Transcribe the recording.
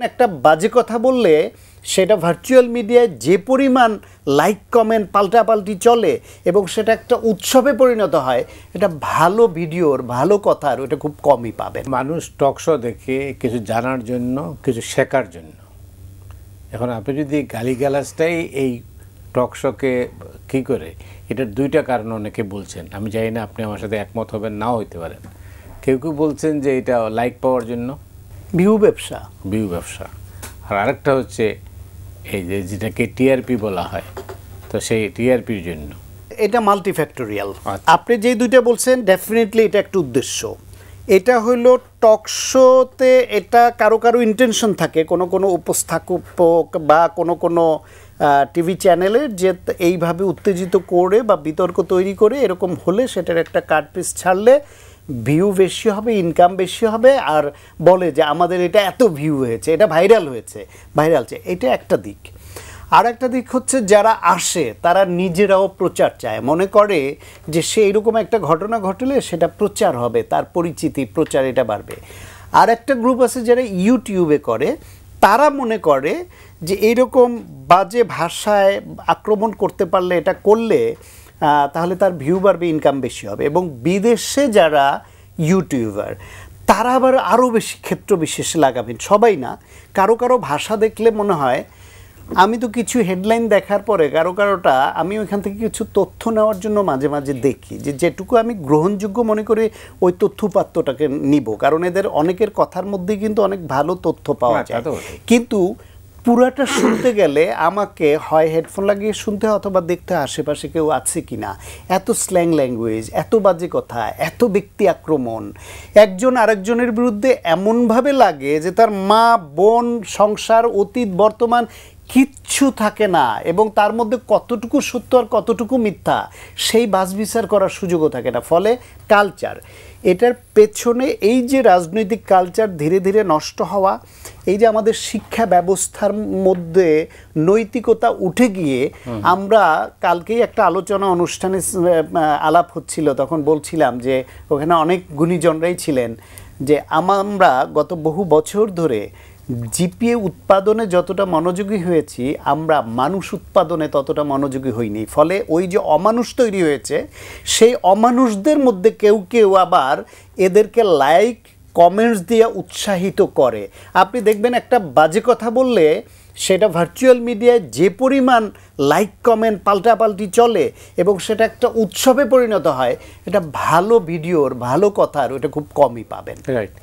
একটা বাজে কথা বললে সেটা ভার্চুয়াল মিডিয়ায় যে পরিমাণ লাইক কমেন্ট পাল্টাপাল্টি চলে এবং সেটা একটা উৎসবে পরিণত হয়, এটা ভালো ভিডিওর ভালো কথার ওটা খুব কমই পাবেন। মানুষ টক শো দেখে কিছু জানার জন্য, কিছু শেখার জন্য। এখন আপনি যদি গালিগালাজটাই এই টক শোকে কী করে, এটার দুইটা কারণ অনেকে বলছেন। আমি জানি না আপনি আমার সাথে একমত হবেন, নাও হইতে পারেন। কেউ কেউ বলছেন যে এটা লাইক পাওয়ার জন্য, ভিউ ব্যবসা। আর আরেকটা হচ্ছে এই যে যেটাকে টিআরপি বলা হয়, তো সেই টিআরপির জন্য। এটা মাল্টিফ্যাক্টোরিয়াল। আপনি যেই দুইটা বলছেন ডেফিনেটলি এটা একটা উদ্দেশ্য। এটা হইল টক শোতে এটা কারো কারো ইন্টেনশন থাকে, কোনো কোনো উপস্থাপক বা কোনো টিভি চ্যানেলের যে এইভাবে উত্তেজিত করে বা বিতর্ক তৈরি করে এরকম হলে সেটার একটা কাট পিস ছাড়লে ভিউ বেশি হবে, ইনকাম বেশি হবে, আর বলে যে আমাদের এটা এত ভিউ হয়েছে, এটা ভাইরাল হয়েছে। এটা একটা দিক। আর একটা দিক হচ্ছে যারা আসে তারা নিজেরাও প্রচার চায়, মনে করে যে সে এরকম একটা ঘটনা ঘটলে সেটা প্রচার হবে, তার পরিচিতি প্রচার এটা বাড়বে। আর একটা গ্রুপ আছে যারা ইউটিউবে করে, তারা মনে করে যে এইরকম বাজে ভাষায় আক্রমণ করতে পারলে, এটা করলে তাহলে তার ভিউ বাড়বে, ইনকাম বেশি হবে। এবং বিদেশে যারা ইউটিউবার তারা আবার আরও বেশি ক্ষেত্র বিশেষে লাগাবেন, সবাই না, কারো কারো ভাষা দেখলে মনে হয়, আমি তো কিছু হেডলাইন দেখার পরে কারোটা আমি ওইখান থেকে কিছু তথ্য নেওয়ার জন্য মাঝে মাঝে দেখি যে যেটুকু আমি গ্রহণযোগ্য মনে করি ওই তথ্যপাত্রটাকে নিব, কারণ এদের অনেকের কথার মধ্যে কিন্তু অনেক ভালো তথ্য পাওয়া যায়। কিন্তু পুরাটা শুনতে গেলে আমাকে হয় হেডফোন লাগিয়ে শুনতে হয় অথবা দেখতে আশেপাশে কেউ আছে কি না। এত স্ল্যাং ল্যাঙ্গুয়েজ, এত বাজে কথা, এত ব্যক্তি আক্রমণ, একজন আরেকজনের বিরুদ্ধে এমনভাবে লাগে যে তার মা বোন সংসার অতীত বর্তমান কিচ্ছু থাকে না, এবং তার মধ্যে কতটুকু সত্য আর কতটুকু মিথ্যা সেই বাছবিচার করার সুযোগও থাকে না। ফলে কালচার, এটার পেছনে এই যে রাজনৈতিক কালচার ধীরে ধীরে নষ্ট হওয়া, এই যে আমাদের শিক্ষা ব্যবস্থার মধ্যে নৈতিকতা উঠে গিয়ে, আমরা কালকেই একটা আলোচনা অনুষ্ঠানে আলাপ হচ্ছিল, তখন বলছিলাম যে ওখানে অনেক গুণীজনরাই ছিলেন যে আমরা গত বহু বছর ধরে জিপিএ উৎপাদনে যতটা মনোযোগী হয়েছি, আমরা মানুষ উৎপাদনে ততটা মনোযোগী হইনি। ফলে ওই যে অমানুষ তৈরি হয়েছে, সেই অমানুষদের মধ্যে কেউ কেউ আবার এদেরকে লাইক কমেন্টস দিয়ে উৎসাহিত করে। আপনি দেখবেন একটা বাজে কথা বললে সেটা ভার্চুয়াল মিডিয়ায় যে পরিমাণ লাইক কমেন্ট পাল্টাপাল্টি চলে এবং সেটা একটা উৎসবে পরিণত হয়, এটা ভালো ভিডিওর ভালো কথার ওটা খুব কমই পাবেন। রাইট।